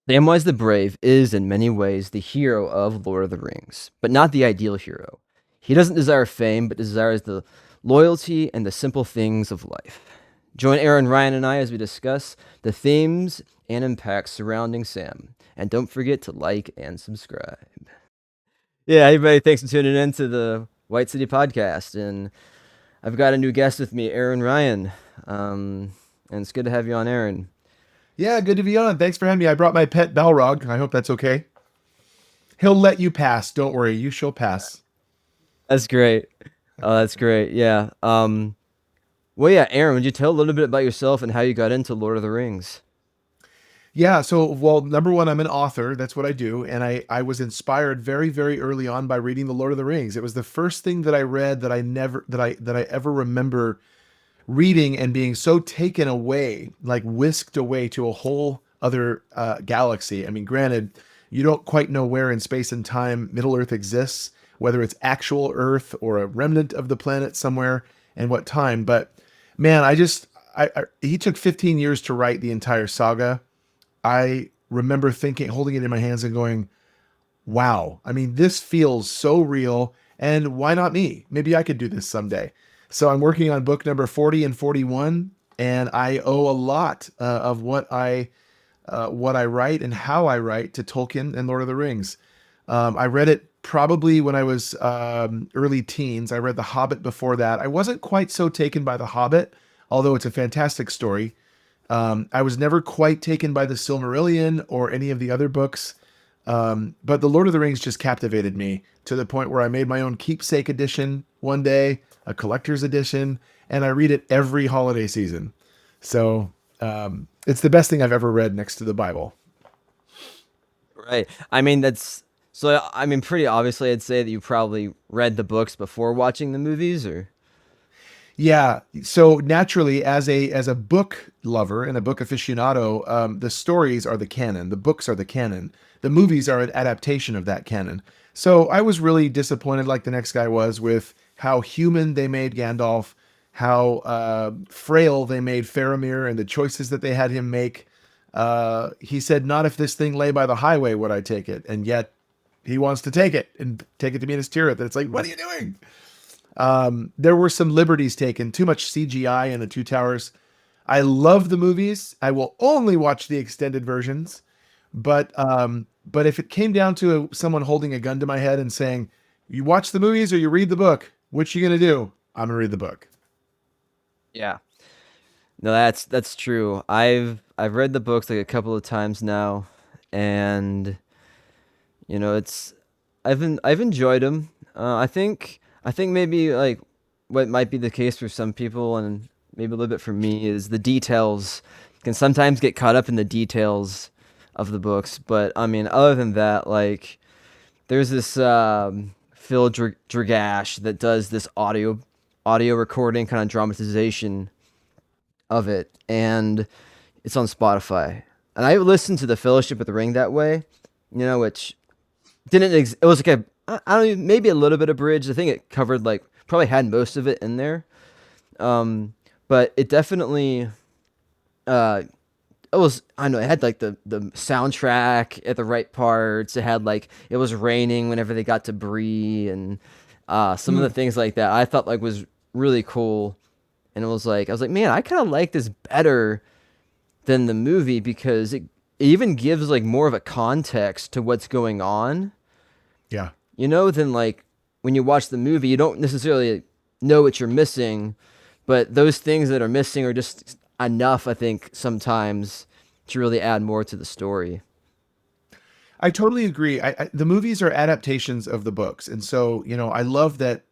Samwise the Brave is, in many ways, the hero of Lord of the Rings, but not the ideal hero. He doesn't desire fame, but desires the loyalty and the simple things of life. Join Aaron, Ryan, and I as we discuss the themes and impacts surrounding Sam. And don't forget to like and subscribe. Yeah, everybody, thanks for tuning in to the White City Podcast. And I've got a new guest with me, Aaron Ryan. And it's good to have you on, Aaron. Yeah, good to be on. Thanks for having me. I brought my pet Balrog. I hope that's okay. He'll let you pass. Don't worry. You shall pass. That's great. Oh, that's great. Yeah. Well, yeah, Aaron, would you tell a little bit about yourself and how you got into Lord of the Rings? Yeah, well, number one, I'm an author. That's what I do. And I was inspired very, very early on by reading The Lord of the Rings. It was the first thing that I read that I ever remember reading and being so taken away, like whisked away to a whole other galaxy. I mean, granted, you don't quite know where in space and time Middle Earth exists, whether it's actual Earth or a remnant of the planet somewhere, and what time. But man, he took 15 years to write the entire saga. I remember thinking, holding it in my hands and going, wow, I mean, this feels so real. And why not me? Maybe I could do this someday. So I'm working on book number 40 and 41, and I owe a lot of what I write and how I write to Tolkien and Lord of the Rings. I read it probably when I was early teens. I read The Hobbit before that. I wasn't quite so taken by The Hobbit, although it's a fantastic story. I was never quite taken by the Silmarillion or any of the other books. But The Lord of the Rings just captivated me to the point where I made my own keepsake edition one day, a collector's edition, and I read it every holiday season. So it's the best thing I've ever read next to the Bible. Right. I mean, that's so. I mean, pretty obviously, I'd say that you probably read the books before watching the movies, or Yeah. So naturally, as a book lover and a book aficionado, the stories are the canon. The books are the canon. The movies are an adaptation of that canon. So I was really disappointed, like the next guy was, with how human they made Gandalf, how frail they made Faramir, and the choices that they had him make. He said, "Not if this thing lay by the highway would I take it," and yet he wants to take it and take it to Minas Tirith. And it's like, what are you doing? There were some liberties taken, too much CGI in the Two Towers. I love the movies. I will only watch the extended versions. But if it came down to someone holding a gun to my head and saying, "You watch the movies or you read the book, which you gonna do?" I'm gonna read the book. yeah. No, that's true. I've read the books like a couple of times now, and it's I've enjoyed them. I think maybe like what might be the case for some people, and maybe a little bit for me, is the details can sometimes get caught up in the details of the books. But I mean, other than that, like there's this Phil Dragash that does this audio recording kind of dramatization of it, and it's on Spotify. And I listened to the Fellowship of the Ring that way, which it was like I don't even, maybe a little bit of bridge. I think it covered like probably had most of it in there. But it definitely uh it was, I don't know, it had like the soundtrack at the right parts. It had like it was raining whenever they got to Bree, and some of the Mm. things like that I thought like was really cool. And it was like I was like, man, I kind of like this better than the movie because it even gives like more of a context to what's going on, Yeah. than like when you watch the movie, you don't necessarily know what you're missing, but those things that are missing are just enough, I think, sometimes to really add more to the story. I totally agree. The movies are adaptations of the books, and so I love that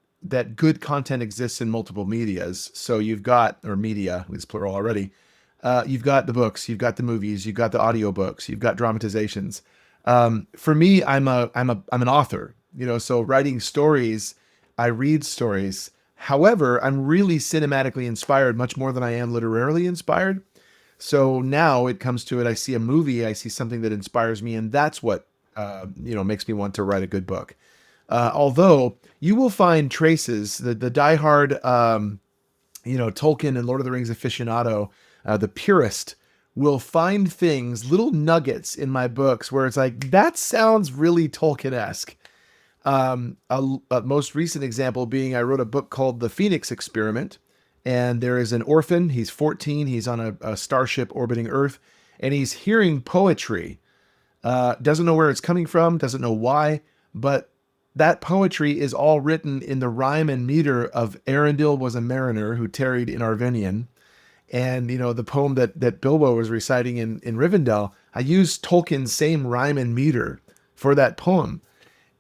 good content exists in multiple medias. So you've got, or media, it's plural already. You've got the books, you've got the movies, you've got the audiobooks, you've got dramatizations. For me, I'm an author. So writing stories, I read stories. However, I'm really cinematically inspired much more than I am literarily inspired. So now it comes to it. I see a movie, I see something that inspires me, and that's what makes me want to write a good book. Although you will find traces, the diehard Tolkien and Lord of the Rings aficionado, the purist will find things, little nuggets in my books where it's like, that sounds really Tolkien-esque. A most recent example being I wrote a book called The Phoenix Experiment, and there is an orphan. He's 14. He's on a starship orbiting Earth, and he's hearing poetry. Doesn't know where it's coming from, doesn't know why, but that poetry is all written in the rhyme and meter of Arundel was a mariner who tarried in Arvenian. And the poem that Bilbo was reciting in Rivendell, I used Tolkien's same rhyme and meter for that poem.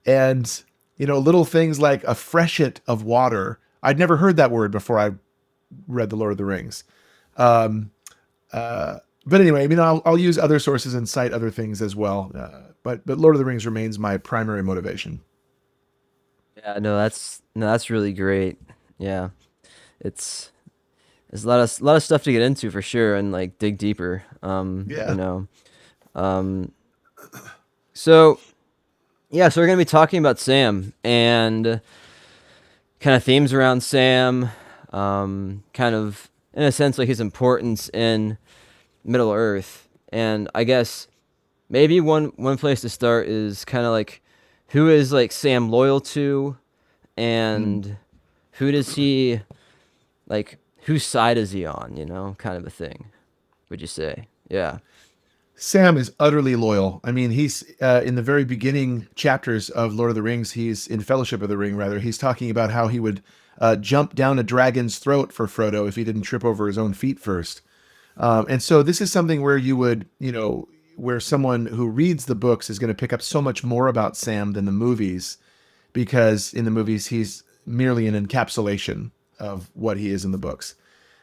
And little things like a freshet of water. I'd never heard that word before I read The Lord of the Rings. Um, but anyway, I mean, I'll use other sources and cite other things as well. But Lord of the Rings remains my primary motivation. Yeah, no, that's really great. Yeah, it's there's a lot of stuff to get into for sure, and like dig deeper. Yeah. Um, so yeah, so we're gonna be talking about Sam and kind of themes around Sam, kind of in a sense like his importance in Middle Earth, and I guess maybe one place to start is kind of like who is like Sam loyal to, Mm. and who does he like? Whose side is he on? You know, kind of a thing. Would you say? Yeah. Sam is utterly loyal. I mean, he's in the very beginning chapters of Lord of the Rings. He's in Fellowship of the Ring, rather. He's talking about how he would jump down a dragon's throat for Frodo if he didn't trip over his own feet first. And so this is something where you would, where someone who reads the books is going to pick up so much more about Sam than the movies, because in the movies he's merely an encapsulation of what he is in the books.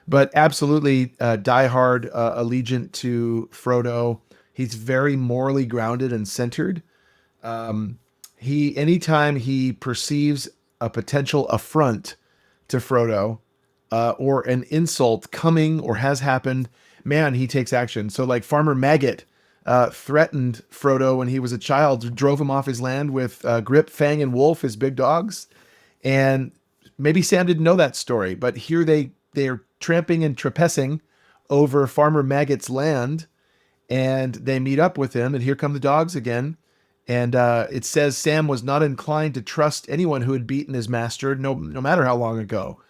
But absolutely, diehard allegiant to Frodo. He's very morally grounded and centered. Um, he anytime he perceives a potential affront to Frodo, or an insult coming or has happened, man, he takes action. So like Farmer Maggot threatened Frodo when he was a child, drove him off his land with Grip, Fang, and Wolf, his big dogs. And maybe Sam didn't know that story, but here they're tramping and trespassing over Farmer Maggot's land, and they meet up with him, and here come the dogs again. And it says Sam was not inclined to trust anyone who had beaten his master, no matter how long ago.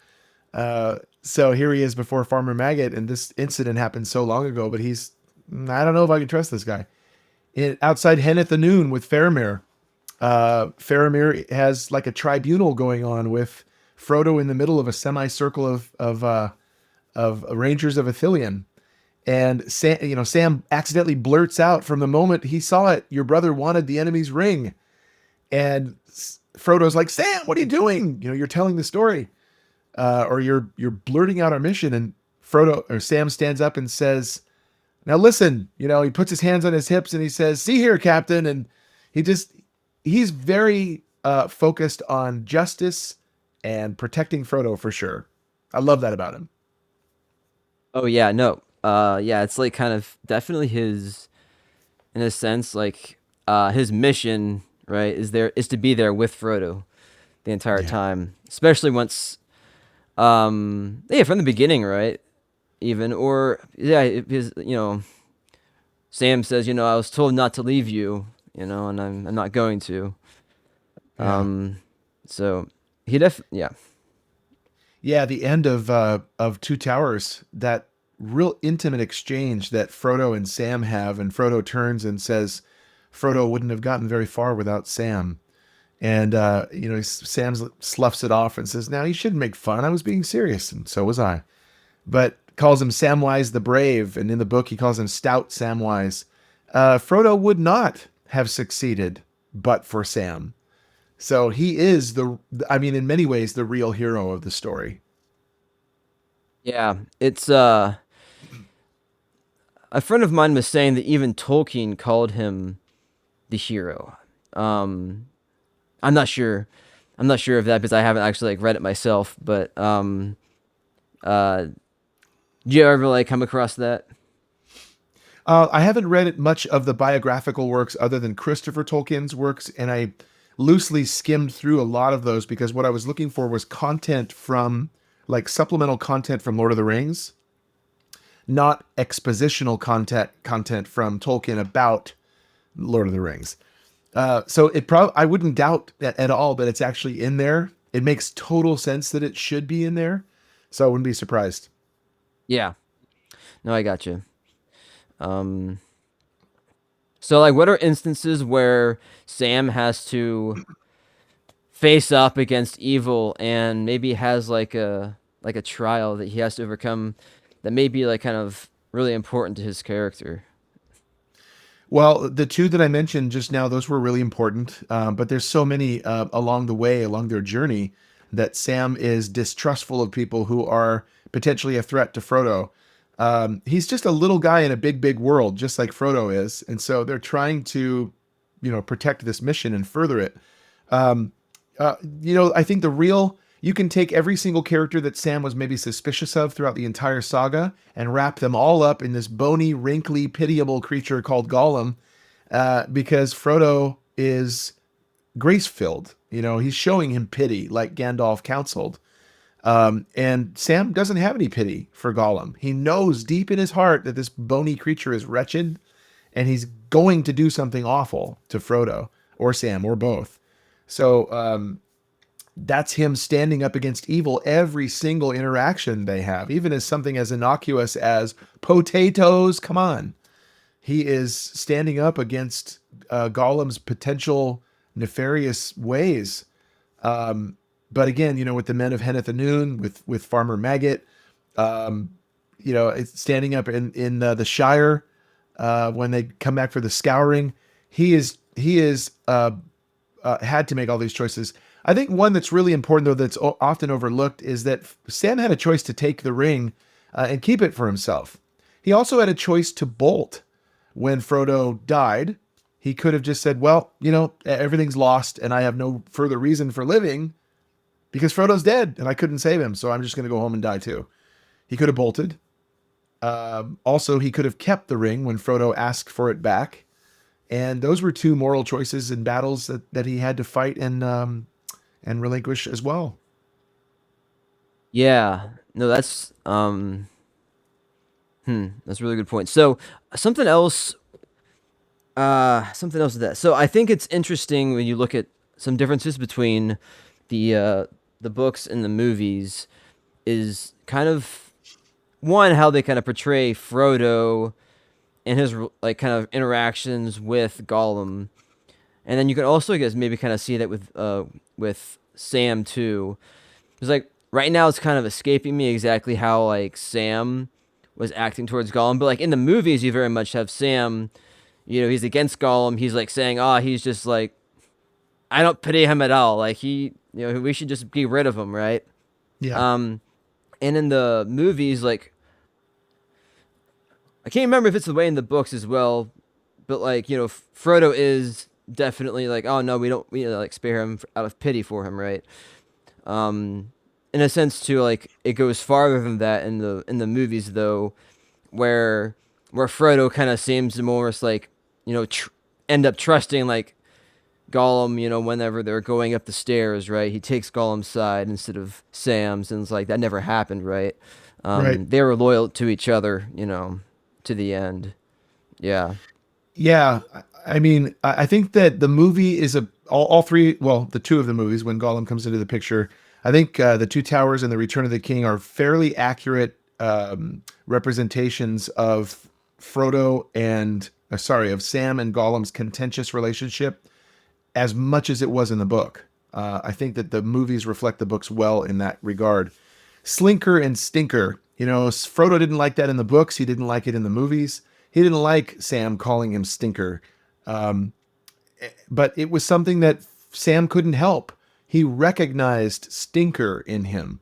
So here he is before Farmer Maggot, and this incident happened so long ago, but I don't know if I can trust this guy. Outside Hen at the Noon with Faramir, Faramir has like a tribunal going on with Frodo in the middle of a semicircle of Rangers of Ithilien. And Sam accidentally blurts out from the moment he saw it, "Your brother wanted the enemy's ring." And Frodo's like, "Sam, what are you doing? You're telling the story, or you're blurting out our mission." And Frodo or Sam stands up and says, "Now listen." He puts his hands on his hips and he says, "See here, Captain." And he just he's very focused on justice and protecting Frodo for sure. I love that about him. Oh yeah, no. Yeah, it's like kind of definitely his in a sense like his mission, right, is to be there with Frodo the entire Yeah. time. Especially once yeah, from the beginning, right? Even or yeah, his Sam says, I was told not to leave you, and I'm not going to. Yeah. Um so yeah. Yeah, the end of Two Towers, that real intimate exchange that Frodo and Sam have, and Frodo turns and says, "Frodo wouldn't have gotten very far without Sam." And Sam sloughs it off and says, "Now you shouldn't make fun. I was being serious, and so was I." But calls him Samwise the Brave, and in the book he calls him Stout Samwise. Frodo would not have succeeded but for Sam. So he is I mean, in many ways, the real hero of the story. Yeah, it's a friend of mine was saying that even Tolkien called him the hero. Um I'm not sure. I'm not sure of that because I haven't actually like read it myself, but uh do you ever like come across that? I haven't read it much of the biographical works other than Christopher Tolkien's works, and I loosely skimmed through a lot of those because what I was looking for was content from, like, supplemental content from Lord of the Rings, not expositional content from Tolkien about Lord of the Rings. So it probably I wouldn't doubt that at all that it's actually in there. It makes total sense that it should be in there, so I wouldn't be surprised. Yeah. No, I got you. Um, so like, what are instances where Sam has to face up against evil and maybe has like a trial that he has to overcome that may be like kind of really important to his character? Well, the two that I mentioned just now, those were really important. But there's so many along the way, along their journey, that Sam is distrustful of people who are potentially a threat to Frodo. He's just a little guy in a big, big world, just like Frodo is, and so they're trying to, protect this mission and further it. Um, I think the real you can take every single character that Sam was maybe suspicious of throughout the entire saga and wrap them all up in this bony, wrinkly, pitiable creature called Gollum, because Frodo is grace filled. He's showing him pity, like Gandalf counseled. And Sam doesn't have any pity for Gollum. He knows deep in his heart that this bony creature is wretched and he's going to do something awful to Frodo or Sam or both. So that's him standing up against evil every single interaction they have, even as something as innocuous as potatoes. Come on. He is standing up against Gollum's potential nefarious ways. Um, but again, with the men of Henneth-Annwn, with Farmer Maggot, it's standing up in the Shire when they come back for the scouring. He is had to make all these choices. I think one that's really important, though, that's often overlooked, is that Sam had a choice to take the ring and keep it for himself. He also had a choice to bolt when Frodo died. He could have just said, well, everything's lost and I have no further reason for living because Frodo's dead and I couldn't save him. So I'm just going to go home and die too. He could have bolted. Also, he could have kept the ring when Frodo asked for it back. And those were two moral choices and battles that he had to fight and relinquish as well. Yeah. No, that's a really good point. So something else with that. So I think it's interesting when you look at some differences between the uh the books and the movies is kind of one how they kind of portray Frodo and his like kind of interactions with Gollum. And then you can also, I guess, maybe kind of see that with Sam too. It's like right now it's kind of escaping me exactly how like Sam was acting towards Gollum, but like in the movies you very much have Sam, he's against Gollum. He's like saying, "Ah, he's just like I don't pity him at all. Like we should just get rid of him, right?" Yeah. Um and in the movies like I can't remember if it's the way in the books as well, but like, Frodo is definitely like, "Oh no, we like spare him out of pity for him," right? Um, in a sense, too, like it goes farther than that in the movies, though, where Frodo kind of seems to more like end up trusting like Gollum, whenever they're going up the stairs, right? He takes Gollum's side instead of Sam's, and it's like that never happened, right? Right. They were loyal to each other, to the end. Yeah. Yeah, I mean, I think that the movie is all three. Well, the two of the movies when Gollum comes into the picture. I think the Two Towers and the Return of the King are fairly accurate representations of Frodo and sorry, of Sam and Gollum's contentious relationship as much as it was in the book. I think that the movies reflect the books well in that regard. Slinker and Stinker. Frodo didn't like that in the books. He didn't like it in the movies. He didn't like Sam calling him Stinker. Um, but it was something that Sam couldn't help. He recognized Stinker in him.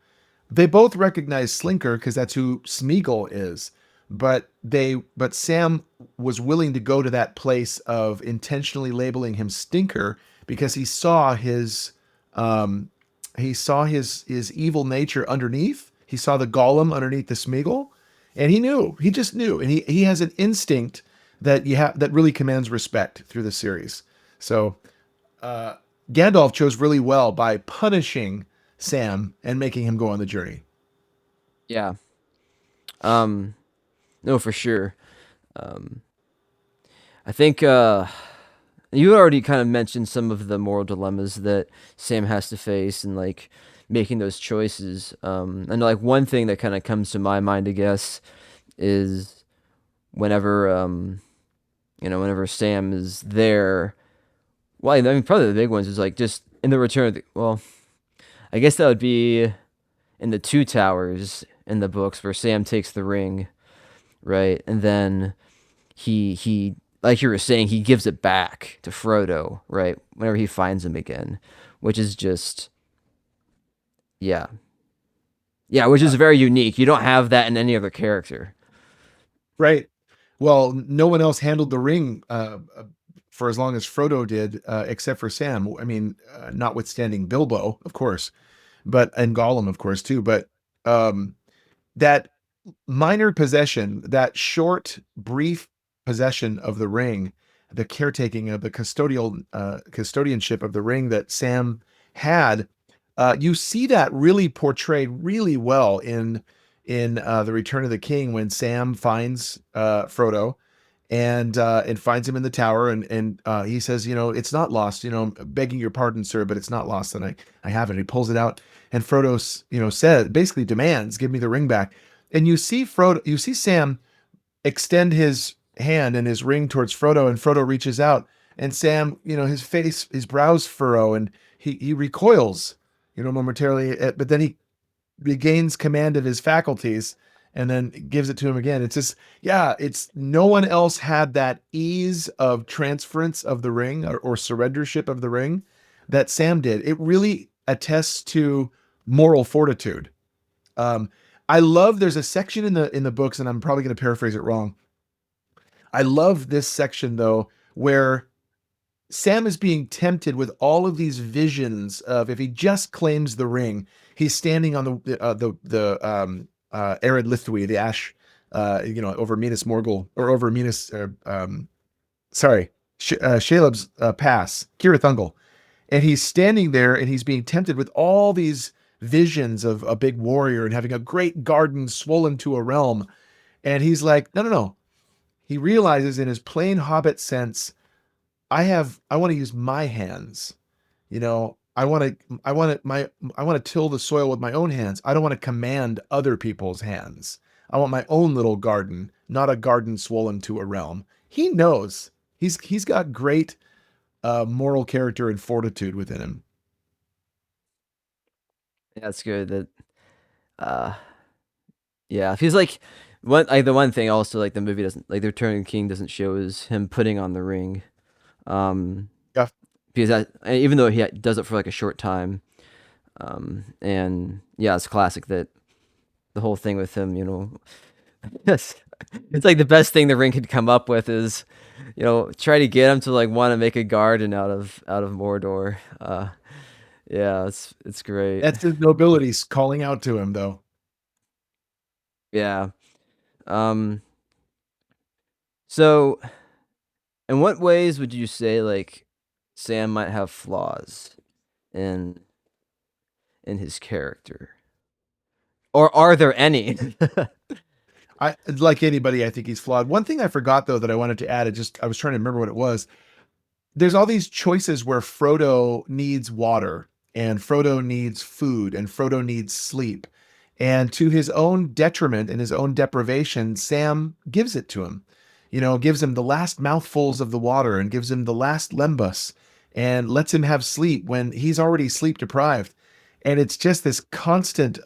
They both recognized Slinker because that's who Smeagol is. But Sam was willing to go to that place of intentionally labeling him Stinker because um, he saw his evil nature underneath. He saw the Gollum underneath the Smeagol, and he knew. He just knew, and he has an instinct that really commands respect through the series. So uh, Gandalf chose really well by punishing Sam and making him go on the journey. Yeah. Um No, for sure. Um, I think you already kind of mentioned some of the moral dilemmas that Sam has to face and like making those choices. And like one thing that kind of comes to my mind, I guess, is whenever whenever Sam is there. Well, I mean, probably the big ones is like just in the Return of the. Well, I guess that would be in the Two Towers in the books where Sam takes the ring, right, and then he like you were saying, he gives it back to Frodo, right? Whenever he finds him again, which is just yeah. Yeah, which is Uh, very unique. You don't have that in any other character. right. Well, no one else handled the ring for as long as Frodo did, except for Sam. I mean, notwithstanding Bilbo, of course, but and Gollum, of course, too. But um, that minor possession, that short, brief possession of the ring, the caretaking of the custodianship of the ring that Sam had, you see that really portrayed really well in the Return of the King when Sam finds Frodo and finds him in the tower and he says, you know, it's not lost, you know, begging your pardon, sir, but it's not lost, and I have it. He pulls it out, and Frodo, you know, says, basically demands, give me the ring back. And you see Sam extend his hand and his ring towards Frodo, and Frodo reaches out, and Sam, you know, his brows furrow, and he recoils, you know, momentarily, but then he regains command of his faculties and then gives it to him again. It's just, yeah, it's no one else had that ease of transference of the ring or surrendership of the ring that Sam did. It really attests to moral fortitude. Um, I love there's a section in the books, and I'm probably going to paraphrase it wrong. I love this section though, where Sam is being tempted with all of these visions of if he just claims the ring, he's standing on the arid Lithwy, the ash, you know, over Minas Morgul or over Minas, sorry, Shaleb's pass, Cirith Ungol, and he's standing there and he's being tempted with all these visions of a big warrior and having a great garden swollen to a realm, and he's like, no, no, no. He realizes in his plain hobbit sense, I want to use my hands. You know, I want to till the soil with my own hands. I don't want to command other people's hands. I want my own little garden, not a garden swollen to a realm. He knows. He's got great moral character and fortitude within him. Yeah, that's good. That uh yeah, feels like one like the one thing also like the movie doesn't like the Return of the King doesn't show is him putting on the ring. Um Yeah, because that even though he does it for like a short time, and yeah, it's classic that the whole thing with him, yes, it's like the best thing the ring could come up with is, try to get him to like want to make a garden out of Mordor. Yeah, it's great. that's his nobility calling out to him, though. Yeah. Um. So, in what ways would you say like Sam might have flaws in in his character, or are there any? I like anybody, I think he's flawed. One thing I forgot though that I wanted to add, I was trying to remember what it was. There's all these choices where Frodo needs water and Frodo needs food and Frodo needs sleep. And to his own detriment and his own deprivation, Sam gives it to him. You know, gives him the last mouthfuls of the water and gives him the last lembas and lets him have sleep when he's already sleep deprived. And it's just this constant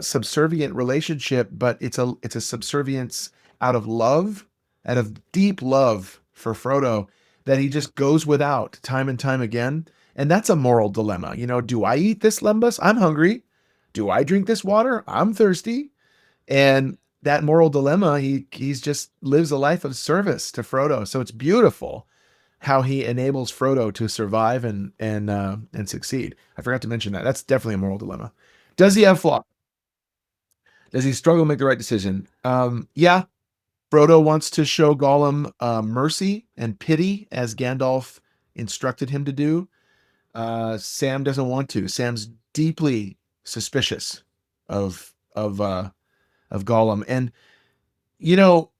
subservient relationship, but it's a subservience out of love, out of deep love for Frodo that he just goes without time and time again. And that's a moral dilemma. You know, do I eat this lembas? I'm hungry. Do I drink this water? I'm thirsty. And that moral dilemma, he's just lives a life of service to Frodo. So it's beautiful how he enables Frodo to survive and succeed. I forgot to mention that. That's definitely a moral dilemma. Does he have flaws? Does he struggle to make the right decision? Yeah, Frodo wants to show Gollum mercy and pity as Gandalf instructed him to do. Sam doesn't want to. Sam's deeply suspicious of of Gollum, and You know,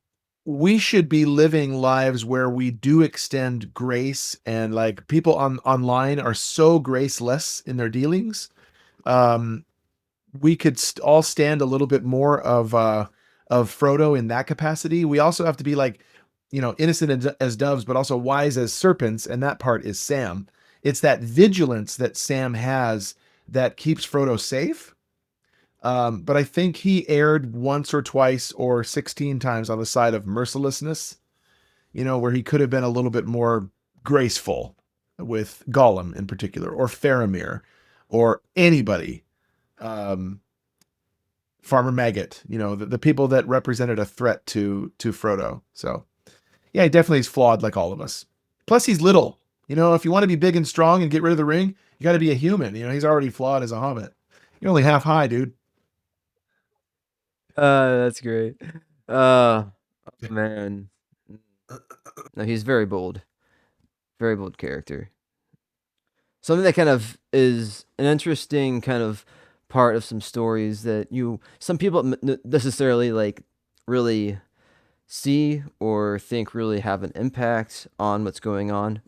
we should be living lives where we do extend grace, and like people online are so graceless in their dealings. Um, we could all stand a little bit more of Frodo in that capacity. We also have to be like, innocent as doves, but also wise as serpents, and that part is Sam. It's that vigilance that Sam has that keeps Frodo safe. But I think he erred once or twice or 16 times on the side of mercilessness, where he could have been a little bit more graceful with Gollum in particular, or Faramir, or anybody. Um, Farmer Maggot, the people that represented a threat to Frodo. So yeah, he definitely is flawed like all of us. Plus, he's little. If you want to be big and strong and get rid of the ring, you got to be a human. He's already flawed as a hobbit. You're only half high, dude. That's great. Oh man. No, he's very bold character. Something that kind of is an interesting kind of part of some stories that some people necessarily like really see or think really have an impact on what's going on,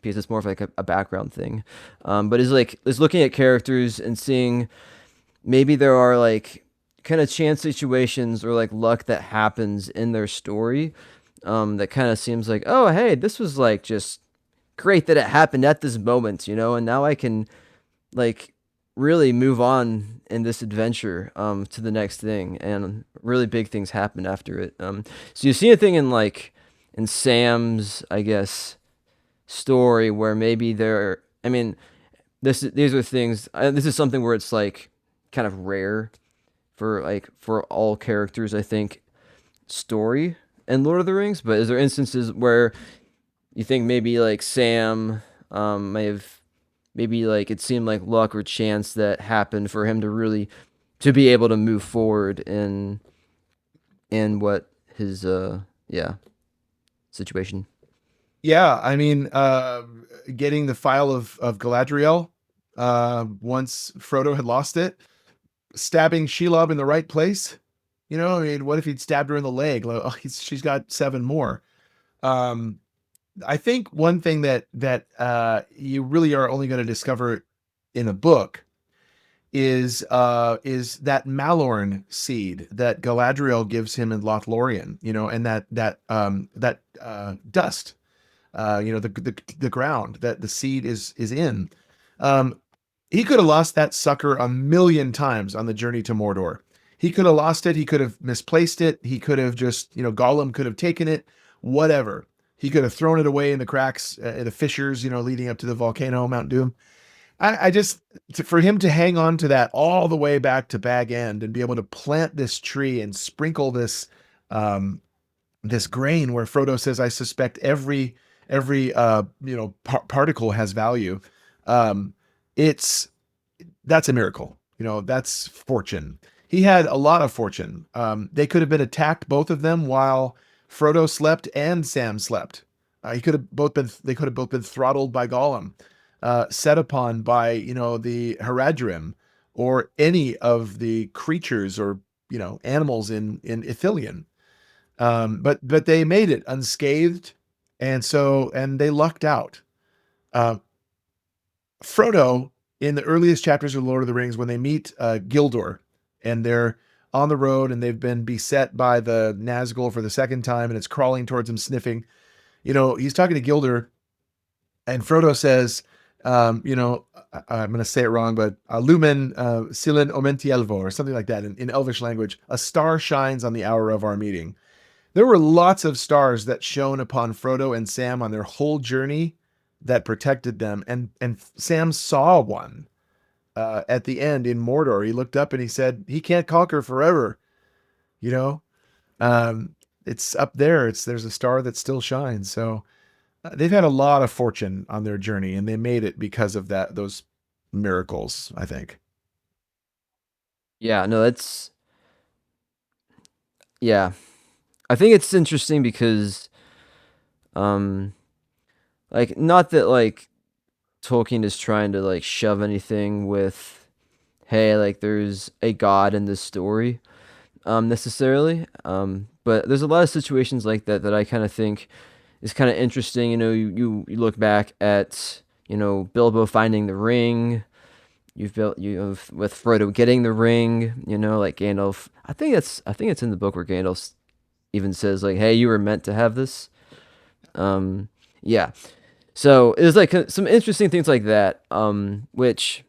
because it's more of like a background thing, but is looking at characters and seeing maybe there are like kind of chance situations or like luck that happens in their story, that kind of seems like, oh hey, this was like just great that it happened at this moment, and now I can like really move on in this adventure, to the next thing, and really big things happen after it. So you see a thing in like in Sam's, I guess, story where maybe there. I mean, these are things. This is something where it's like kind of rare for all characters. I think story in Lord of the Rings, but is there instances where you think maybe like Sam, may have maybe like it seemed like luck or chance that happened for him to really to be able to move forward in what his yeah situation. Yeah, I mean, getting the file of Galadriel, once Frodo had lost it, stabbing Shelob in the right place. I mean, what if he'd stabbed her in the leg? Like, oh, she's got seven more. Um, I think one thing that you really are only going to discover in a book is that Malorn seed that Galadriel gives him in Lothlorien, and that dust, the ground that the seed is in. Um, he could have lost that sucker a million times on the journey to Mordor. He could have lost it. He could have misplaced it. He could have just, Gollum could have taken it. Whatever. He could have thrown it away in the cracks, in the fissures, leading up to the volcano, Mount Doom. I just, for him to hang on to that all the way back to Bag End and be able to plant this tree and sprinkle this grain where Frodo says, "I suspect every particle has value." Um, it's that's a miracle. That's fortune. He had a lot of fortune. They could have been attacked, both of them, while Frodo slept and Sam slept. He could have both been. They could have both been throttled by Gollum, set upon by the Haradrim, or any of the creatures or animals in Ithilien. But they made it unscathed, and they lucked out. Uh, Frodo, in the earliest chapters of Lord of the Rings, when they meet Gildor, and they're on the road and they've been beset by the Nazgul for the second time, and it's crawling towards him, sniffing. He's talking to Gildor, and Frodo says, I'm going to say it wrong, but Lumen Silin Omentielvo, or something like that in Elvish language. A star shines on the hour of our meeting. There were lots of stars that shone upon Frodo and Sam on their whole journey that protected them, and Sam saw one at the end in Mordor. He looked up and he said, "He can't conquer forever." You know, um, it's up there. There's a star that still shines. So they've had a lot of fortune on their journey, and they made it because of those miracles, I think. Yeah, no, that's yeah. I think it's interesting because um like not that like Tolkien is trying to like shove anything with hey, like there's a god in this story, necessarily. but there's a lot of situations like that that I kind of think is kind of interesting. You know, you look back at, you know, Bilbo finding the ring. You've built you know, with Frodo getting the ring. You know, like Gandalf. I think it's in the book where Gandalf even says like, "Hey, you were meant to have this." Um, yeah. So it was like some interesting things like that, which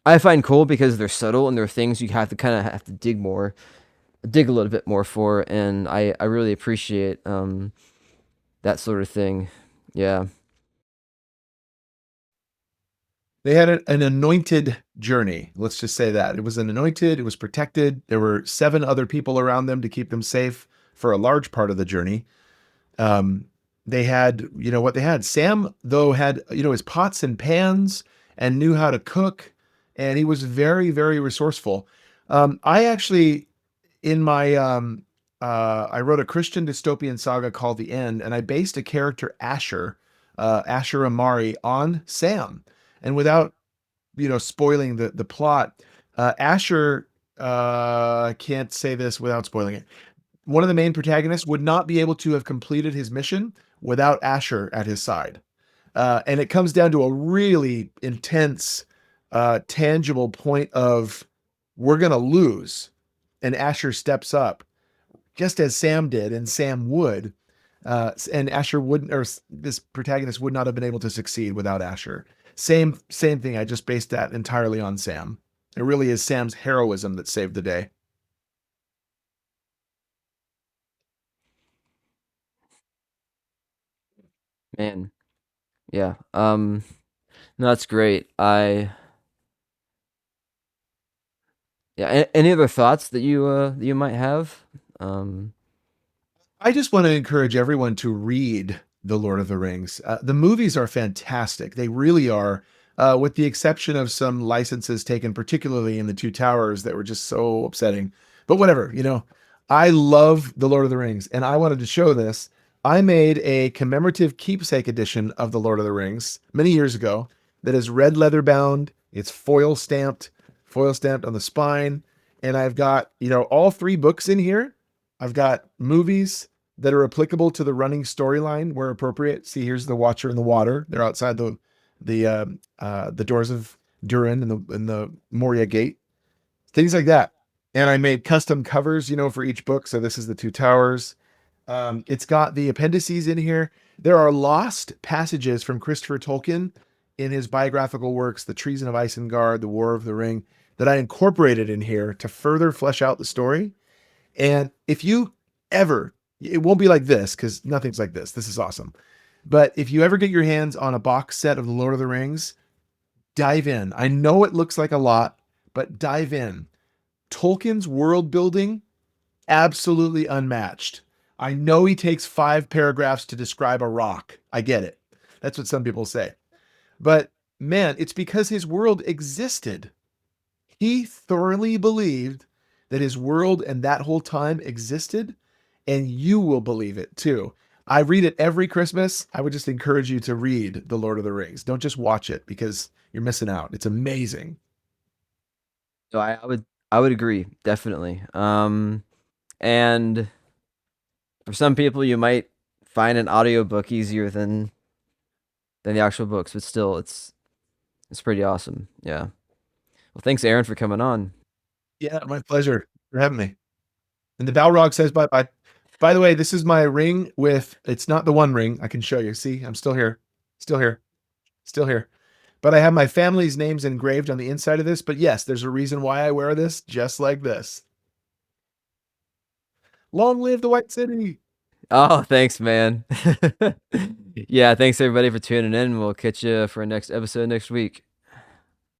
I find cool because they're subtle and they're things you have to kind of have to dig a little bit more for, and I really appreciate that sort of thing. Yeah, They had an anointed journey. Let's just say that. It was an anointed, it was protected. There were seven other people around them to keep them safe for a large part of the journey. Um, they had, you know, what they had. Sam, though, had, you know, his pots and pans and knew how to cook, and he was very, very resourceful. I actually, in my, I wrote a Christian dystopian saga called The End, and I based a character, Asher, Asher Amari, on Sam. And without, you know, spoiling the plot, Asher, I can't say this without spoiling it. One of the main protagonists would not be able to have completed his mission without Asher at his side. And it comes down to a really intense, tangible point of we're going to lose. And Asher steps up, just as Sam did, and Sam would. And Asher wouldn't, or this protagonist would not have been able to succeed without Asher. Same thing. I just based that entirely on Sam. It really is Sam's heroism that saved the day. man. Yeah. No, that's great. I yeah. Any other thoughts that you might have? Um, I just want to encourage everyone to read The Lord of the Rings. The movies are fantastic. They really are, with the exception of some licenses taken, particularly in The Two Towers, that were just so upsetting. But whatever, you know, I love The Lord of the Rings, and I wanted to show this. I made a commemorative keepsake edition of The Lord of the Rings many years ago that is red leather bound. It's foil stamped on the spine. And I've got, you know, all three books in here. I've got movies that are applicable to the running storyline where appropriate. See, here's the Watcher in the water. They're outside the doors of Durin and the Moria Gate, things like that. And I made custom covers, you know, for each book. So this is the Two Towers. It's got the appendices in here. There are lost passages from Christopher Tolkien in his biographical works, The Treason of Isengard, The War of the Ring, that I incorporated in here to further flesh out the story. And if you ever, it won't be like this because nothing's like this. This is awesome. But if you ever get your hands on a box set of The Lord of the Rings, dive in. I know it looks like a lot, but dive in. Tolkien's world building, absolutely unmatched. I know he takes 5 paragraphs to describe a rock. I get it. That's what some people say. But man, it's because his world existed. He thoroughly believed that his world and that whole time existed, and you will believe it too. I read it every Christmas. I would just encourage you to read The Lord of the Rings. Don't just watch it because you're missing out. It's amazing. so I would agree definitely. And for some people, you might find an audiobook easier than the actual books, but still, it's pretty awesome. Yeah. Well, thanks, Aaron, for coming on. Yeah, my pleasure for having me. And the Balrog says bye bye. By the way, this is my ring with, it's not the one ring. I can show you. See, I'm still here. Still here. Still here. But I have my family's names engraved on the inside of this. But yes, there's a reason why I wear this just like this. Long live the White City. Oh, thanks, man. Yeah, thanks everybody for tuning in. We'll catch you for our next episode next week.